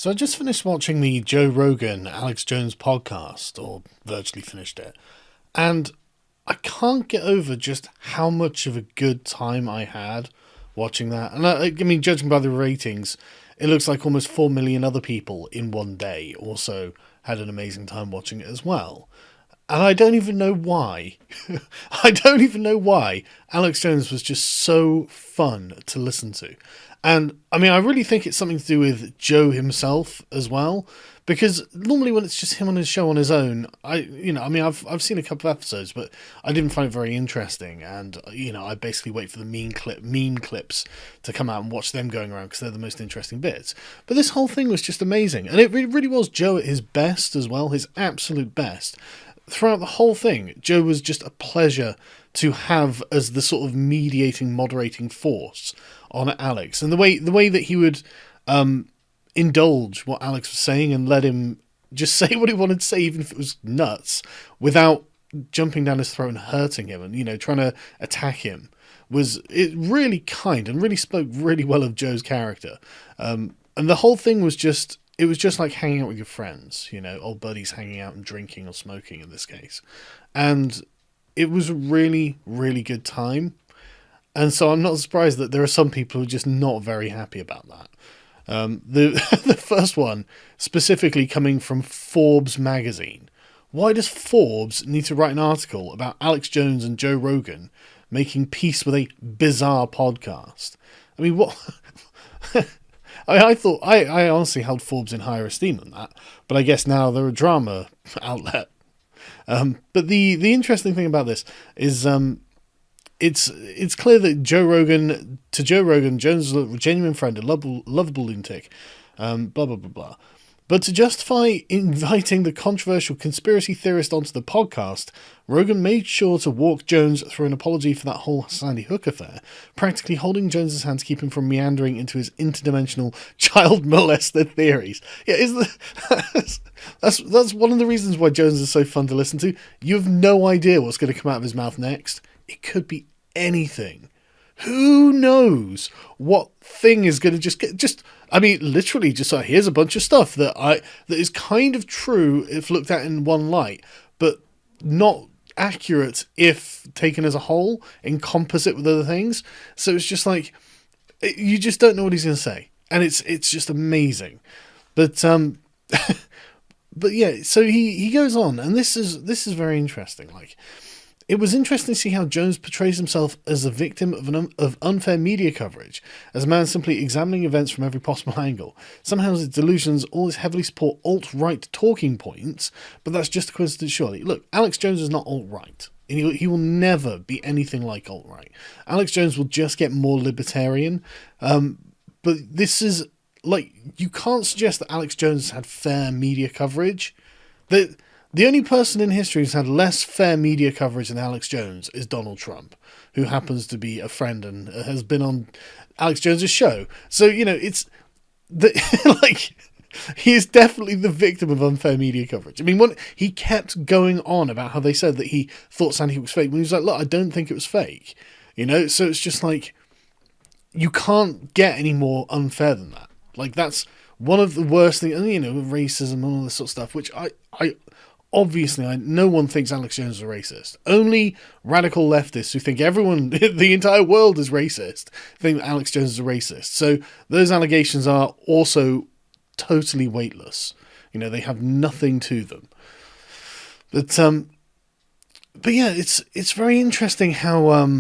So I just finished watching the Joe Rogan, Alex Jones podcast, or virtually finished it, and I can't get over just how much of a good time I had watching that. And I mean, judging by the ratings, it looks like almost 4 million other people in one day also had an amazing time watching it as well. And I don't even know why. I don't even know why Alex Jones was just so fun to listen to. And I mean, I really think it's something to do with Joe himself as well. Because normally when it's just him on his show on his own, I've seen a couple of episodes, but I didn't find it very interesting. And, I basically wait for the meme clips to come out and watch them going around because they're the most interesting bits. But this whole thing was just amazing. And it really was Joe at his best as well, his absolute best. Throughout the whole thing, Joe was just a pleasure to have as the sort of mediating, moderating force on Alex. And the way that he would indulge what Alex was saying and let him just say what he wanted to say, even if it was nuts, without jumping down his throat and hurting him and, trying to attack him, was it really kind and really spoke really well of Joe's character. And the whole thing was just... It was just like hanging out with your friends, old buddies hanging out and drinking or smoking in this case. And it was a really, really good time. And so I'm not surprised that there are some people who are just not very happy about that. The first one, specifically coming from Forbes magazine. Why does Forbes need to write an article about Alex Jones and Joe Rogan making peace with a bizarre podcast? I mean, what... I honestly held Forbes in higher esteem than that, but I guess now they're a drama outlet. But the interesting thing about this is it's clear that Joe Rogan, Jones is a genuine friend, a lovable lunatic, blah, blah, blah, blah. But to justify inviting the controversial conspiracy theorist onto the podcast, Rogan made sure to walk Jones through an apology for that whole Sandy Hook affair, practically holding Jones's hand to keep him from meandering into his interdimensional child molester theories. Yeah, that's one of the reasons why Jones is so fun to listen to. You have no idea what's going to come out of his mouth next. It could be anything. Who knows what thing is going to literally here's a bunch of stuff that is kind of true if looked at in one light, but not accurate if taken as a whole, encompass it with other things. So it's just like, you just don't know what he's going to say. And it's just amazing. But, but yeah, so he goes on, and this is very interesting. Like, it was interesting to see how Jones portrays himself as a victim of unfair media coverage, as a man simply examining events from every possible angle. Somehow his delusions always heavily support alt-right talking points, but that's just a coincidence surely. Look, Alex Jones is not alt-right. He will never be anything like alt-right. Alex Jones will just get more libertarian, but this is, like, you can't suggest that Alex Jones has had fair media coverage. The only person in history who's had less fair media coverage than Alex Jones is Donald Trump, who happens to be a friend and has been on Alex Jones's show. So, it's he is definitely the victim of unfair media coverage. I mean, he kept going on about how they said that he thought Sandy Hook was fake, when he was like, look, I don't think it was fake. So it's just like, you can't get any more unfair than that. Like, that's one of the worst things, and, racism and all this sort of stuff, which Obviously, no one thinks Alex Jones is a racist. Only radical leftists who think everyone, the entire world is racist, think that Alex Jones is a racist. So those allegations are also totally weightless. They have nothing to them. But yeah, it's very interesting how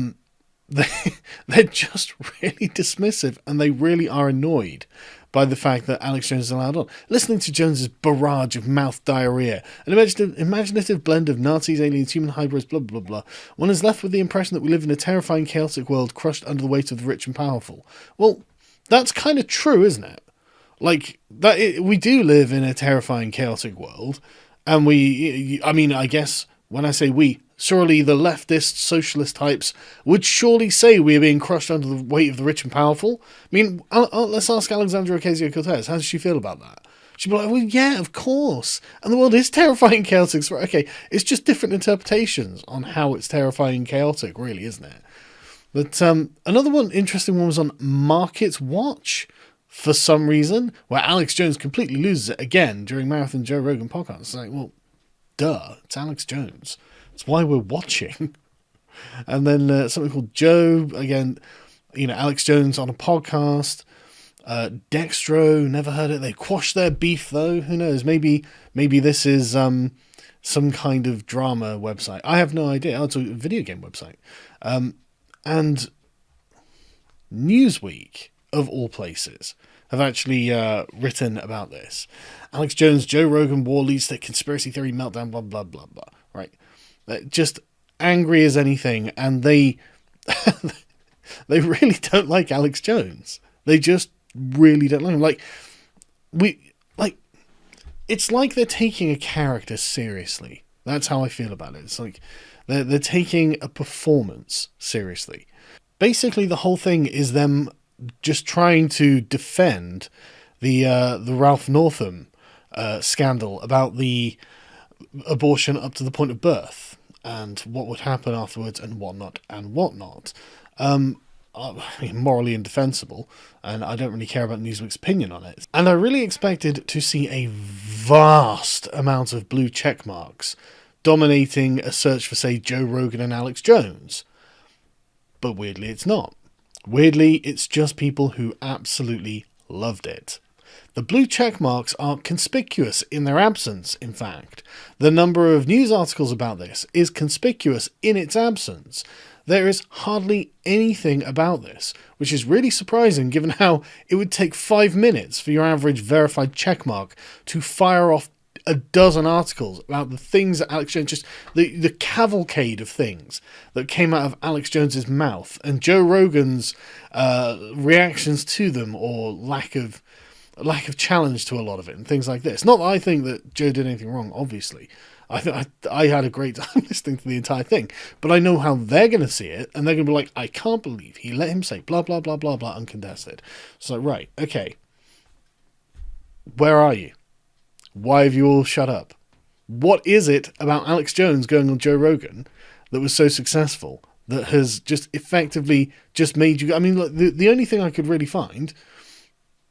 they're just really dismissive, and they really are annoyed by the fact that Alex Jones is allowed on. Listening to Jones's barrage of mouth diarrhea, an imaginative blend of Nazis, aliens, human hybrids, blah, blah, blah, one is left with the impression that we live in a terrifying, chaotic world crushed under the weight of the rich and powerful. Well, that's kind of true, isn't it? Like, we do live in a terrifying, chaotic world, and I guess when I say we, surely the leftist, socialist types would surely say we are being crushed under the weight of the rich and powerful. I mean, let's ask Alexandria Ocasio-Cortez. How does she feel about that? She'd be like, well, yeah, of course. And the world is terrifying and chaotic. So, okay, it's just different interpretations on how it's terrifying and chaotic, really, isn't it? But another interesting one was on Market Watch. for some reason, where Alex Jones completely loses it again during Marathon Joe Rogan podcast. It's like, well, duh, it's Alex Jones. It's why we're watching. And then something called Joe, again, Alex Jones on a podcast. Dextro, never heard it. They quashed their beef, though. Who knows? Maybe this is some kind of drama website. I have no idea. Oh, it's a video game website. And Newsweek, of all places, have actually written about this. Alex Jones, Joe Rogan war leads to conspiracy theory meltdown, blah, blah, blah, blah. Right. Just angry as anything. And they really don't like Alex Jones. They just really don't like him. It's like they're taking a character seriously. That's how I feel about it. It's like they're taking a performance seriously. Basically, the whole thing is them just trying to defend the Ralph Northam scandal about the abortion up to the point of birth and what would happen afterwards and whatnot and whatnot. Morally indefensible, and I don't really care about Newsweek's opinion on it. And I really expected to see a vast amount of blue check marks dominating a search for, say, Joe Rogan and Alex Jones. But weirdly, it's not. Weirdly, it's just people who absolutely loved it. The blue check marks are conspicuous in their absence, in fact. The number of news articles about this is conspicuous in its absence. There is hardly anything about this, which is really surprising given how it would take 5 minutes for your average verified checkmark to fire off a dozen articles about the things that Alex Jones, just the cavalcade of things that came out of Alex Jones's mouth and Joe Rogan's reactions to them, or lack of challenge to a lot of it and things like this. Not that I think that Joe did anything wrong, obviously. I had a great time listening to the entire thing, but I know how they're going to see it, and they're going to be like, I can't believe he let him say blah, blah, blah, blah, blah, uncontested. So, right, okay. Where are you? Why have you all shut up? What is it about Alex Jones going on Joe Rogan that was so successful, that has just effectively just made you... I mean, look, the only thing I could really find...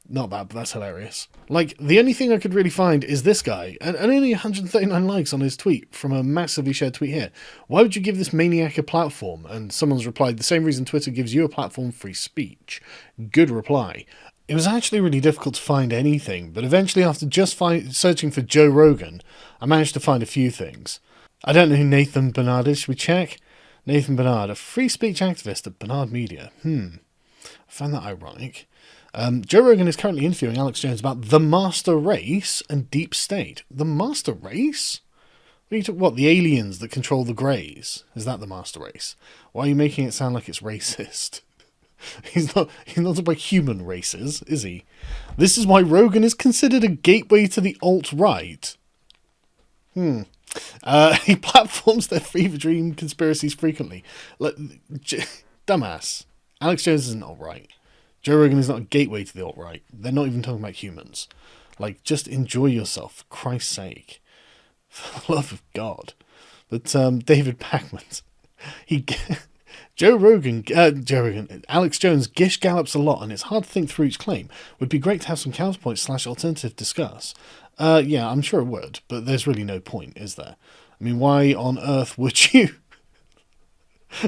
Not that, but that's hilarious. Like, the only thing I could really find is this guy, and only 139 likes on his tweet from a massively shared tweet here. Why would you give this maniac a platform? And someone's replied, the same reason Twitter gives you a platform, free speech. Good reply. It was actually really difficult to find anything, but eventually after just searching for Joe Rogan, I managed to find a few things. I don't know who Nathan Bernard is. Should we check? Nathan Bernard, a free speech activist at Bernard Media. I found that ironic. Joe Rogan is currently interviewing Alex Jones about the master race and deep state. The master race? What, the aliens that control the greys? Is that the master race? Why are you making it sound like it's racist? He's not talking about human races, is he? This is why Rogan is considered a gateway to the alt-right. He platforms their fever dream conspiracies frequently. Dumbass. Alex Jones isn't alt-right. Joe Rogan is not a gateway to the alt-right. They're not even talking about humans. Like, just enjoy yourself, for Christ's sake. For the love of God. But David Packman, Alex Jones gish gallops a lot, and it's hard to think through each claim. Would be great to have some counterpoint / alternative discuss. Yeah, I'm sure it would, but there's really no point, is there? I mean, why on earth would you?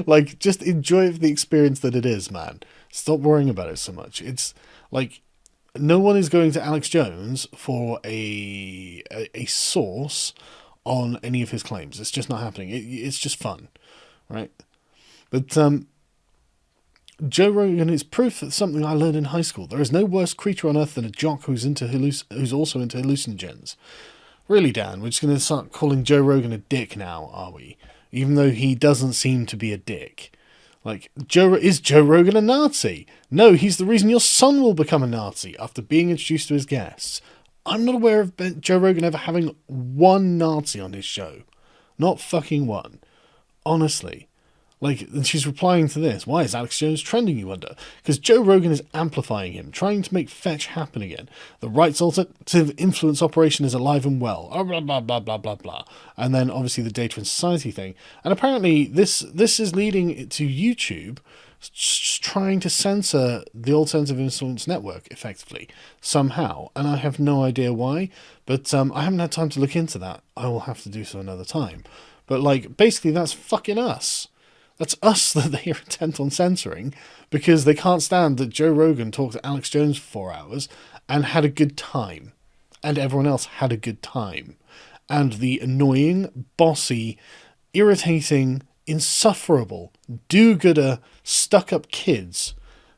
Like, just enjoy the experience that it is, man. Stop worrying about it so much. It's like, no one is going to Alex Jones for a source on any of his claims. It's just not happening. It's just fun, right? But Joe Rogan is proof that something I learned in high school. There is no worse creature on earth than a jock who's also into hallucinogens. Really, Dan, we're just going to start calling Joe Rogan a dick now, are we? Even though he doesn't seem to be a dick. Like, is Joe Rogan a Nazi? No, he's the reason your son will become a Nazi after being introduced to his guests. I'm not aware of Joe Rogan ever having one Nazi on his show. Not fucking one. Honestly. Like, and she's replying to this. Why is Alex Jones trending, you wonder? Because Joe Rogan is amplifying him, trying to make fetch happen again. The right's alternative influence operation is alive and well. Oh, blah, blah, blah, blah, blah, blah. And then, obviously, the data and society thing. And apparently, this is leading to YouTube trying to censor the Alternative Influence Network effectively somehow, and I have no idea why. But I haven't had time to look into that. I will have to do so another time. But like, basically, that's fucking us. That's us that they are intent on censoring because they can't stand that Joe Rogan talked to Alex Jones for 4 hours and had a good time, and everyone else had a good time, and the annoying, bossy, irritating, insufferable, do-gooder, stuck-up kids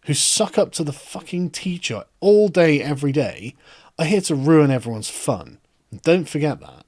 who suck up to the fucking teacher all day, every day, are here to ruin everyone's fun. Don't forget that.